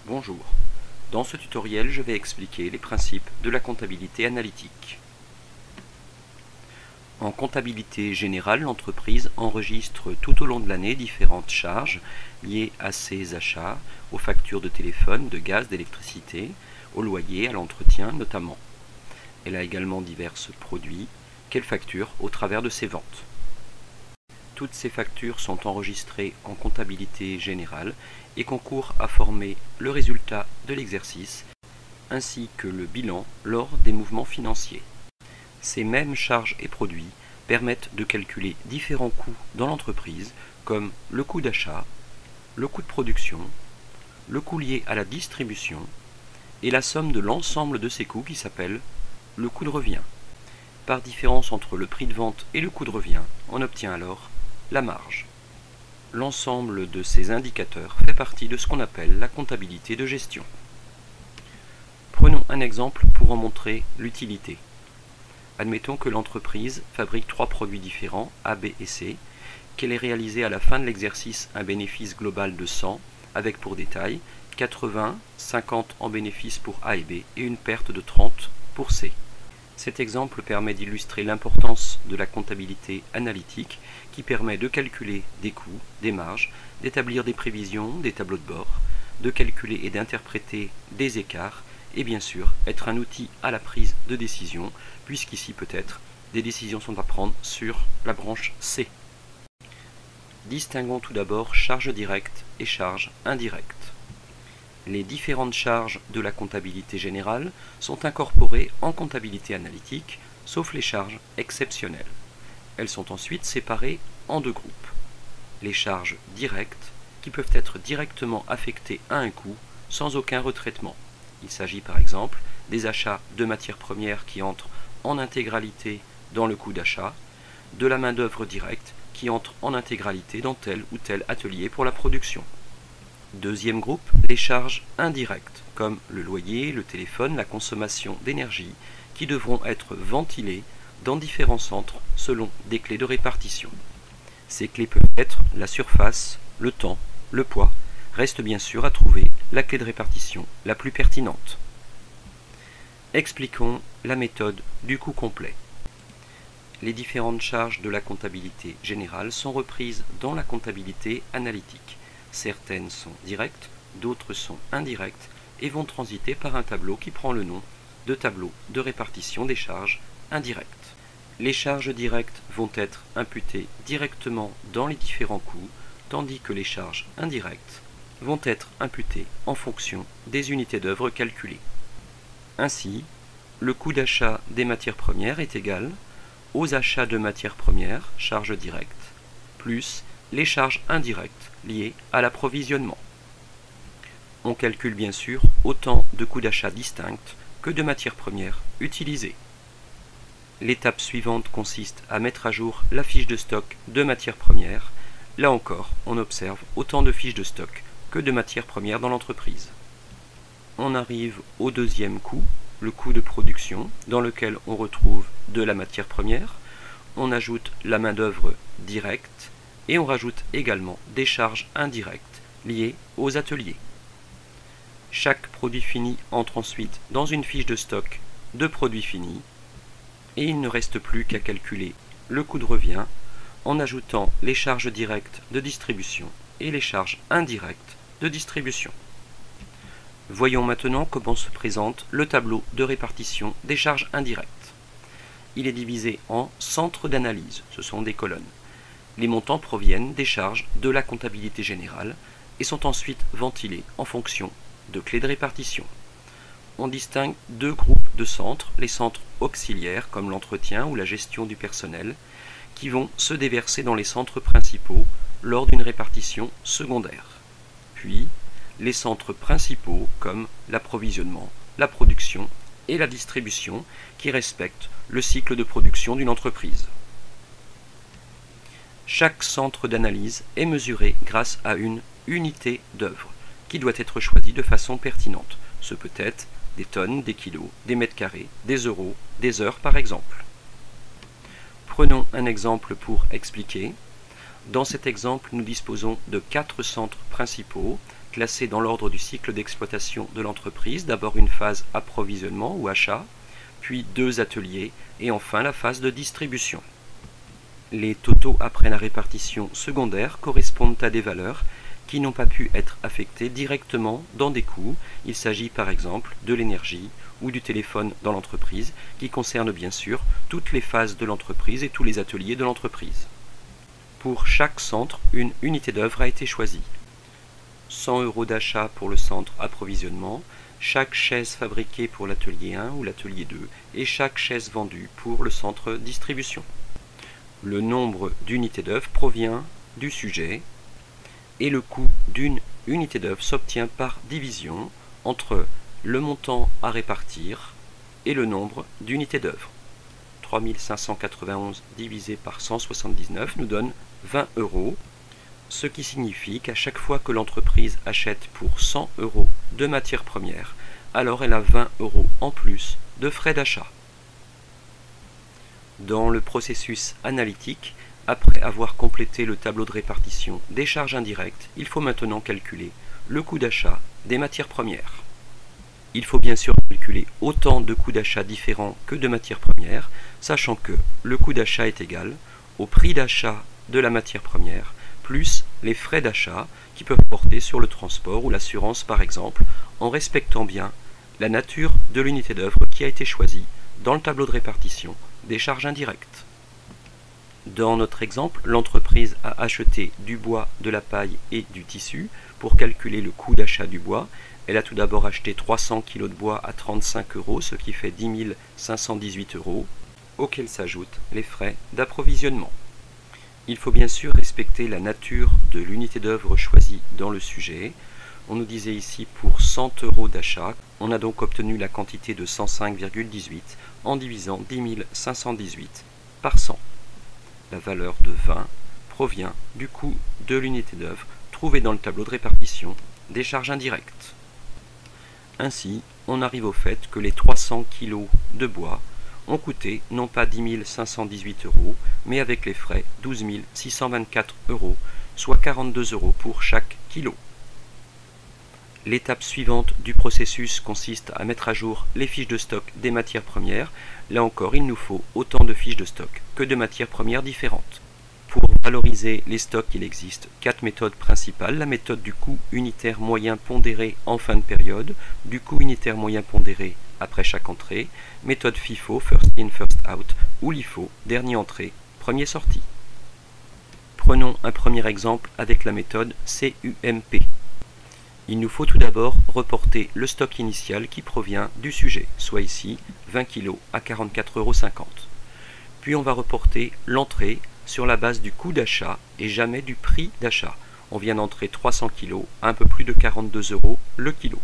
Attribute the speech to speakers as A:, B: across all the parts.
A: Bonjour. Dans ce tutoriel, je vais expliquer les principes de la comptabilité analytique. En comptabilité générale, l'entreprise enregistre tout au long de l'année différentes charges liées à ses achats, aux factures de téléphone, de gaz, d'électricité, au loyer, à l'entretien notamment. Elle a également divers produits qu'elle facture au travers de ses ventes. Toutes ces factures sont enregistrées en comptabilité générale et concourent à former le résultat de l'exercice ainsi que le bilan lors des mouvements financiers. Ces mêmes charges et produits permettent de calculer différents coûts dans l'entreprise comme le coût d'achat, le coût de production, le coût lié à la distribution et la somme de l'ensemble de ces coûts qui s'appelle le coût de revient. Par différence entre le prix de vente et le coût de revient, on obtient alors la marge. L'ensemble de ces indicateurs fait partie de ce qu'on appelle la comptabilité de gestion. Prenons un exemple pour en montrer l'utilité. Admettons que l'entreprise fabrique 3 produits différents, A, B et C, qu'elle ait réalisé à la fin de l'exercice un bénéfice global de 100, avec pour détail 80, 50 en bénéfice pour A et B et une perte de 30 pour C. Cet exemple permet d'illustrer l'importance de la comptabilité analytique qui permet de calculer des coûts, des marges, d'établir des prévisions, des tableaux de bord, de calculer et d'interpréter des écarts et bien sûr être un outil à la prise de décision puisqu'ici peut-être des décisions sont à prendre sur la branche C. Distinguons tout d'abord charges directes et charges indirectes. Les différentes charges de la comptabilité générale sont incorporées en comptabilité analytique, sauf les charges exceptionnelles. Elles sont ensuite séparées en deux groupes. Les charges directes, qui peuvent être directement affectées à un coût sans aucun retraitement. Il s'agit par exemple des achats de matières premières qui entrent en intégralité dans le coût d'achat, de la main-d'œuvre directe qui entre en intégralité dans tel ou tel atelier pour la production. Deuxième groupe, les charges indirectes, comme le loyer, le téléphone, la consommation d'énergie, qui devront être ventilées dans différents centres selon des clés de répartition. Ces clés peuvent être la surface, le temps, le poids. Reste bien sûr à trouver la clé de répartition la plus pertinente. Expliquons la méthode du coût complet. Les différentes charges de la comptabilité générale sont reprises dans la comptabilité analytique. Certaines sont directes, d'autres sont indirectes et vont transiter par un tableau qui prend le nom de tableau de répartition des charges indirectes. Les charges directes vont être imputées directement dans les différents coûts, tandis que les charges indirectes vont être imputées en fonction des unités d'œuvre calculées. Ainsi, le coût d'achat des matières premières est égal aux achats de matières premières, charges directes, plus les charges indirectes liées à l'approvisionnement. On calcule bien sûr autant de coûts d'achat distincts que de matières premières utilisées. L'étape suivante consiste à mettre à jour la fiche de stock de matières premières. Là encore, on observe autant de fiches de stock que de matières premières dans l'entreprise. On arrive au deuxième coût, le coût de production, dans lequel on retrouve de la matière première. On ajoute la main-d'œuvre directe et on rajoute également des charges indirectes liées aux ateliers. Chaque produit fini entre ensuite dans une fiche de stock de produits finis et il ne reste plus qu'à calculer le coût de revient en ajoutant les charges directes de distribution et les charges indirectes de distribution. Voyons maintenant comment se présente le tableau de répartition des charges indirectes. Il est divisé en centres d'analyse, ce sont des colonnes. Les montants proviennent des charges de la comptabilité générale et sont ensuite ventilés en fonction de clés de répartition. On distingue deux groupes de centres, les centres auxiliaires comme l'entretien ou la gestion du personnel, qui vont se déverser dans les centres principaux lors d'une répartition secondaire. Puis, les centres principaux comme l'approvisionnement, la production et la distribution qui respectent le cycle de production d'une entreprise. Chaque centre d'analyse est mesuré grâce à une unité d'œuvre qui doit être choisie de façon pertinente. Ce peut être des tonnes, des kilos, des mètres carrés, des euros, des heures par exemple. Prenons un exemple pour expliquer. Dans cet exemple, nous disposons de 4 centres principaux classés dans l'ordre du cycle d'exploitation de l'entreprise. D'abord une phase approvisionnement ou achat, puis 2 ateliers et enfin la phase de distribution. Les totaux après la répartition secondaire correspondent à des valeurs qui n'ont pas pu être affectées directement dans des coûts. Il s'agit par exemple de l'énergie ou du téléphone dans l'entreprise, qui concerne bien sûr toutes les phases de l'entreprise et tous les ateliers de l'entreprise. Pour chaque centre, une unité d'œuvre a été choisie. 100 € d'achat pour le centre approvisionnement, chaque chaise fabriquée pour l'atelier 1 ou l'atelier 2 et chaque chaise vendue pour le centre distribution. Le nombre d'unités d'œuvre provient du sujet et le coût d'une unité d'œuvre s'obtient par division entre le montant à répartir et le nombre d'unités d'œuvre. 3591 divisé par 179 nous donne 20 €, ce qui signifie qu'à chaque fois que l'entreprise achète pour 100 € de matières premières, alors elle a 20 € en plus de frais d'achat. Dans le processus analytique, après avoir complété le tableau de répartition des charges indirectes, il faut maintenant calculer le coût d'achat des matières premières. Il faut bien sûr calculer autant de coûts d'achat différents que de matières premières, sachant que le coût d'achat est égal au prix d'achat de la matière première, plus les frais d'achat qui peuvent porter sur le transport ou l'assurance par exemple, en respectant bien la nature de l'unité d'œuvre qui a été choisie dans le tableau de répartition des charges indirectes. Dans notre exemple, l'entreprise a acheté du bois, de la paille et du tissu. Pour calculer le coût d'achat du bois, elle a tout d'abord acheté 300 kg de bois à 35 €, ce qui fait 10 518 €, auxquels s'ajoutent les frais d'approvisionnement. Il faut bien sûr respecter la nature de l'unité d'œuvre choisie dans le sujet. On nous disait ici pour 100 € d'achat, on a donc obtenu la quantité de 105,18 en divisant 10 518 par 100. La valeur de 20 provient du coût de l'unité d'œuvre trouvé dans le tableau de répartition des charges indirectes. Ainsi, on arrive au fait que les 300 kg de bois ont coûté non pas 10 518 €, mais avec les frais 12 624 €, soit 42 € pour chaque kilo. L'étape suivante du processus consiste à mettre à jour les fiches de stock des matières premières. Là encore, il nous faut autant de fiches de stock que de matières premières différentes. Pour valoriser les stocks, il existe 4 méthodes principales. La méthode du coût unitaire moyen pondéré en fin de période, du coût unitaire moyen pondéré après chaque entrée, méthode FIFO, first in, first out, ou LIFO, dernier entré, premier sorti. Prenons un premier exemple avec la méthode CUMP. Il nous faut tout d'abord reporter le stock initial qui provient du sujet, soit ici 20 kg à 44,50 €. Puis on va reporter l'entrée sur la base du coût d'achat et jamais du prix d'achat. On vient d'entrer 300 kg à un peu plus de 42 € le kilo.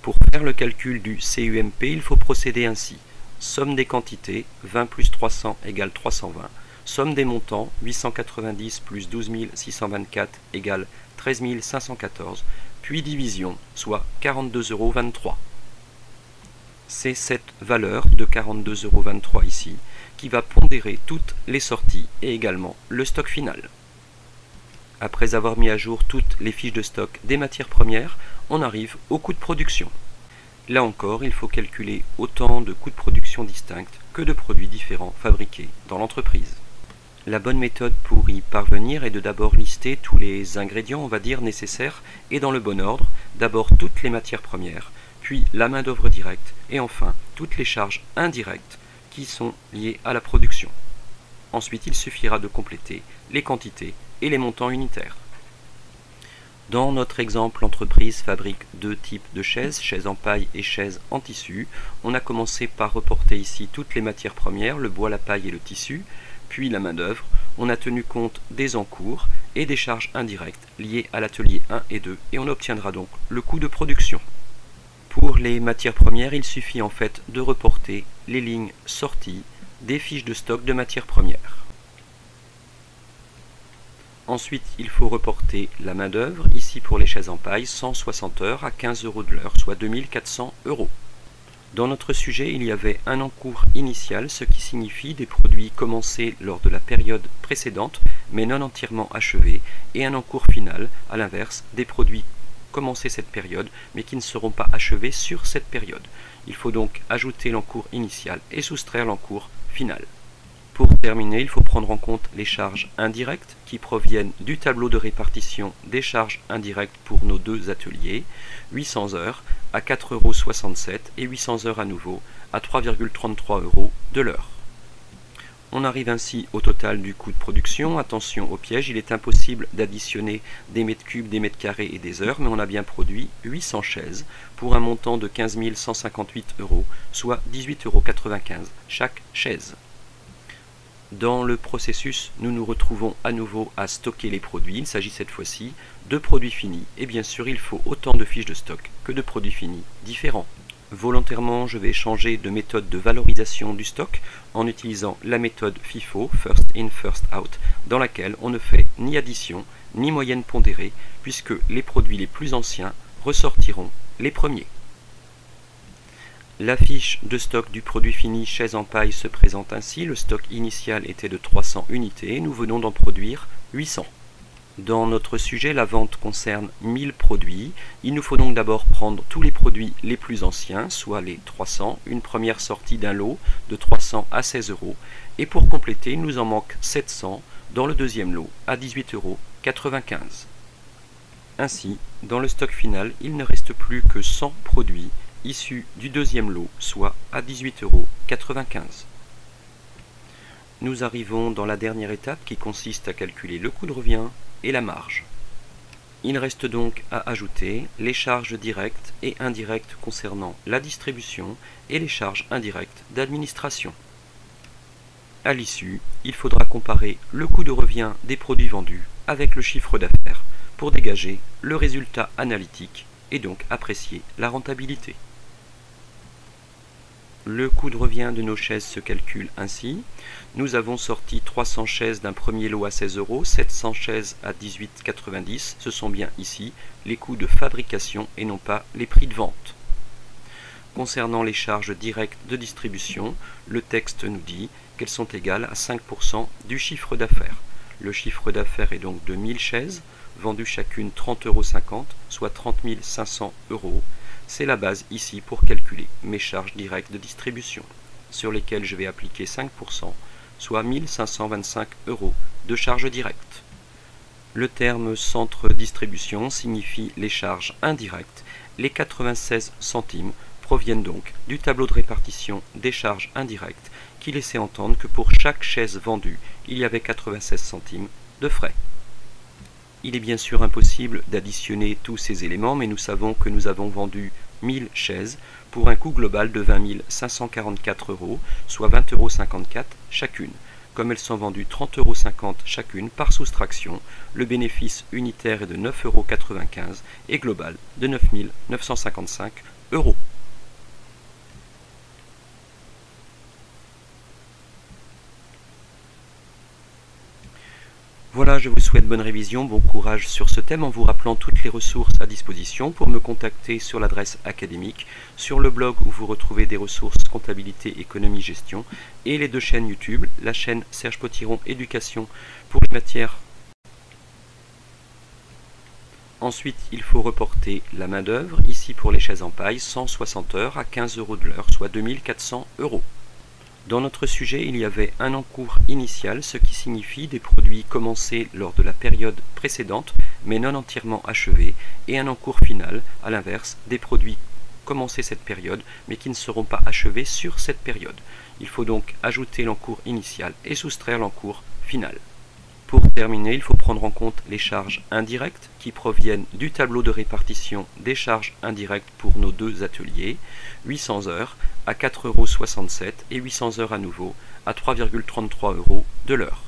A: Pour faire le calcul du CUMP, il faut procéder ainsi. Somme des quantités, 20 plus 300 égale 320. Somme des montants, 890 plus 12 624 égale 13 514, puis division, soit 42,23 €. C'est cette valeur de 42,23 € ici qui va pondérer toutes les sorties et également le stock final. Après avoir mis à jour toutes les fiches de stock des matières premières, on arrive au coût de production. Là encore, il faut calculer autant de coûts de production distincts que de produits différents fabriqués dans l'entreprise. La bonne méthode pour y parvenir est de d'abord lister tous les ingrédients, on va dire, nécessaires et dans le bon ordre. D'abord toutes les matières premières, puis la main-d'œuvre directe et enfin toutes les charges indirectes qui sont liées à la production. Ensuite, il suffira de compléter les quantités et les montants unitaires. Dans notre exemple, l'entreprise fabrique 2 types de chaises, chaises en paille et chaises en tissu. On a commencé par reporter ici toutes les matières premières, le bois, la paille et le tissu, puis la main-d'œuvre. On a tenu compte des encours et des charges indirectes liées à l'atelier 1 et 2 et on obtiendra donc le coût de production. Pour les matières premières, il suffit en fait de reporter les lignes sorties des fiches de stock de matières premières. Ensuite, il faut reporter la main-d'œuvre, ici pour les chaises en paille, 160 heures à 15 € de l'heure, soit 2400 €. Dans notre sujet, il y avait un encours initial, ce qui signifie des produits commencés lors de la période précédente, mais non entièrement achevés, et un encours final, à l'inverse, des produits commencé cette période, mais qui ne seront pas achevés sur cette période. Il faut donc ajouter l'encours initial et soustraire l'encours final. Pour terminer, il faut prendre en compte les charges indirectes qui proviennent du tableau de répartition des charges indirectes pour nos deux ateliers, 800 heures à 4,67 € et 800 heures à nouveau à 3,33 € de l'heure. On arrive ainsi au total du coût de production. Attention au piège, il est impossible d'additionner des mètres cubes, des mètres carrés et des heures, mais on a bien produit 800 chaises pour un montant de 15 158 €, soit 18,95 € chaque chaise. Dans le processus, nous nous retrouvons à nouveau à stocker les produits. Il s'agit cette fois-ci de produits finis. Et bien sûr, il faut autant de fiches de stock que de produits finis différents. Volontairement, je vais changer de méthode de valorisation du stock en utilisant la méthode FIFO, First In, First Out, dans laquelle on ne fait ni addition ni moyenne pondérée, puisque les produits les plus anciens ressortiront les premiers. La fiche de stock du produit fini chaise en paille se présente ainsi. Le stock initial était de 300 unités, nous venons d'en produire 800. Dans notre sujet, la vente concerne 1000 produits. Il nous faut donc d'abord prendre tous les produits les plus anciens, soit les 300, une première sortie d'un lot de 300 à 16 €, et pour compléter, il nous en manque 700 dans le deuxième lot à 18,95 €. Ainsi, dans le stock final, il ne reste plus que 100 produits issus du deuxième lot, soit à 18,95 €. Nous arrivons dans la dernière étape qui consiste à calculer le coût de revient et la marge. Il reste donc à ajouter les charges directes et indirectes concernant la distribution et les charges indirectes d'administration. À l'issue, il faudra comparer le coût de revient des produits vendus avec le chiffre d'affaires pour dégager le résultat analytique et donc apprécier la rentabilité. Le coût de revient de nos chaises se calcule ainsi. Nous avons sorti 300 chaises d'un premier lot à 16 €, 700 chaises à 18,90 €. Ce sont bien ici les coûts de fabrication et non pas les prix de vente. Concernant les charges directes de distribution, le texte nous dit qu'elles sont égales à 5% du chiffre d'affaires. Le chiffre d'affaires est donc de 1000 chaises, vendues chacune 30,50 €, soit 30 500 €. C'est la base ici pour calculer mes charges directes de distribution, sur lesquelles je vais appliquer 5%, soit 1525 € de charges directes. Le terme centre distribution signifie les charges indirectes. Les 96 centimes proviennent donc du tableau de répartition des charges indirectes qui laissait entendre que pour chaque chaise vendue, il y avait 96 centimes de frais. Il est bien sûr impossible d'additionner tous ces éléments, mais nous savons que nous avons vendu 1000 chaises pour un coût global de 20 544 €, soit 20,54 € chacune. Comme elles sont vendues 30,50 € chacune par soustraction, le bénéfice unitaire est de 9,95 € et global de 9 955 €. Voilà, je vous souhaite bonne révision, bon courage sur ce thème en vous rappelant toutes les ressources à disposition pour me contacter sur l'adresse académique, sur le blog où vous retrouvez des ressources comptabilité, économie, gestion et les deux chaînes YouTube, la chaîne Serge Potiron Éducation pour les matières. Ensuite, il faut reporter la main d'œuvre, ici pour les chaises en paille, 160 heures à 15 € de l'heure, soit 2400 €. Dans notre sujet, il y avait un encours initial, ce qui signifie des produits commencés lors de la période précédente, mais non entièrement achevés, et un encours final, à l'inverse, des produits commencés cette période, mais qui ne seront pas achevés sur cette période. Il faut donc ajouter l'encours initial et soustraire l'encours final. Pour terminer, il faut prendre en compte les charges indirectes qui proviennent du tableau de répartition des charges indirectes pour nos deux ateliers, 800 heures à 4,67 € et 800 heures à nouveau à 3,33 € de l'heure.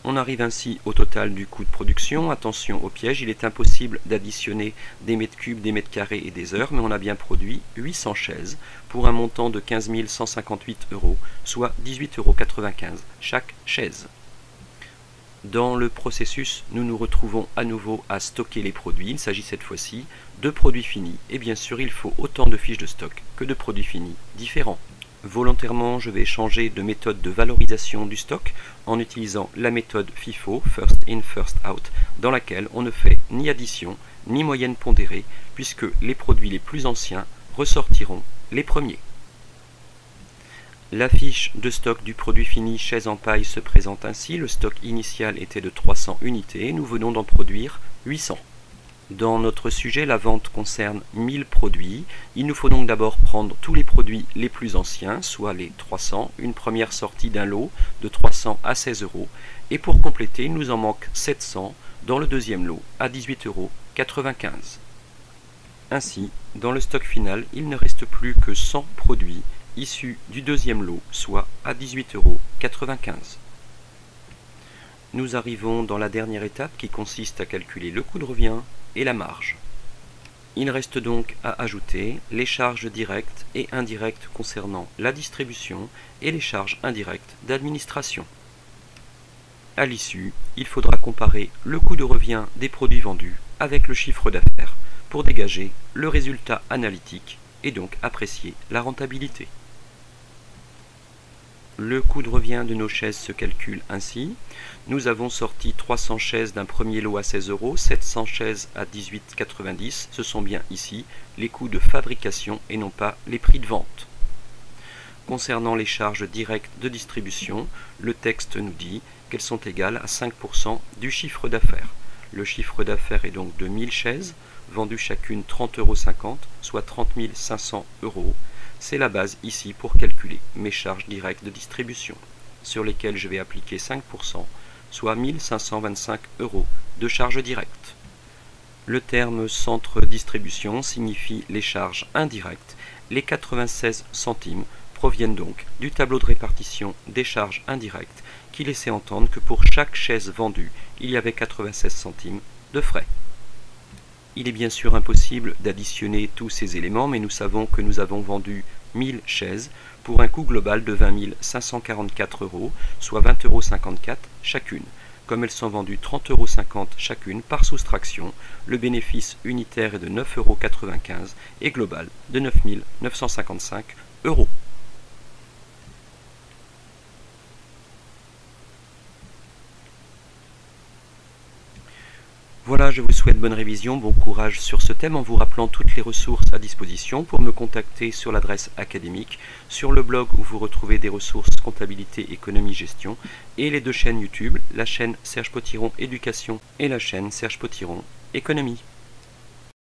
A: On arrive ainsi au total du coût de production. Attention au piège, il est impossible d'additionner des mètres cubes, des mètres carrés et des heures, mais on a bien produit 800 chaises pour un montant de 15 158 €, soit 18,95 € chaque chaise. Dans le processus, nous nous retrouvons à nouveau à stocker les produits. Il s'agit cette fois-ci de produits finis. Et bien sûr, il faut autant de fiches de stock que de produits finis différents. Volontairement, je vais changer de méthode de valorisation du stock en utilisant la méthode FIFO, First In, First Out, dans laquelle on ne fait ni addition ni moyenne pondérée, puisque les produits les plus anciens ressortiront les premiers. La fiche de stock du produit fini chaise en paille se présente ainsi. Le stock initial était de 300 unités, nous venons d'en produire 800. Dans notre sujet, la vente concerne 1000 produits. Il nous faut donc d'abord prendre tous les produits les plus anciens, soit les 300, une première sortie d'un lot de 300 à 16 €, et pour compléter, il nous en manque 700 dans le deuxième lot à 18,95 €. Ainsi, dans le stock final, il ne reste plus que 100 produits issus du deuxième lot, soit à 18,95 €. Nous arrivons dans la dernière étape qui consiste à calculer le coût de revient et la marge. Il reste donc à ajouter les charges directes et indirectes concernant la distribution et les charges indirectes d'administration. À l'issue, il faudra comparer le coût de revient des produits vendus avec le chiffre d'affaires pour dégager le résultat analytique et donc apprécier la rentabilité. Le coût de revient de nos chaises se calcule ainsi. Nous avons sorti 300 chaises d'un premier lot à 16 €, 700 chaises à 18,90 €. Ce sont bien ici les coûts de fabrication et non pas les prix de vente. Concernant les charges directes de distribution, le texte nous dit qu'elles sont égales à 5% du chiffre d'affaires. Le chiffre d'affaires est donc de 1000 chaises, vendues chacune 30,50 €, soit 30 500 €. C'est la base ici pour calculer mes charges directes de distribution, sur lesquelles je vais appliquer 5%, soit 1525 € de charges directes. Le terme centre distribution signifie les charges indirectes. Les 96 centimes proviennent donc du tableau de répartition des charges indirectes qui laissait entendre que pour chaque chaise vendue, il y avait 96 centimes de frais. Il est bien sûr impossible d'additionner tous ces éléments, mais nous savons que nous avons vendu 1000 chaises pour un coût global de 20 544 €, soit 20,54 € chacune. Comme elles sont vendues 30,50 € chacune par soustraction, le bénéfice unitaire est de 9,95 € et global de 9 955 €. Voilà, je vous souhaite bonne révision, bon courage sur ce thème en vous rappelant toutes les ressources à disposition pour me contacter sur l'adresse académique, sur le blog où vous retrouvez des ressources comptabilité, économie, gestion et les deux chaînes YouTube, la chaîne Serge Potiron Éducation et la chaîne Serge Potiron Économie.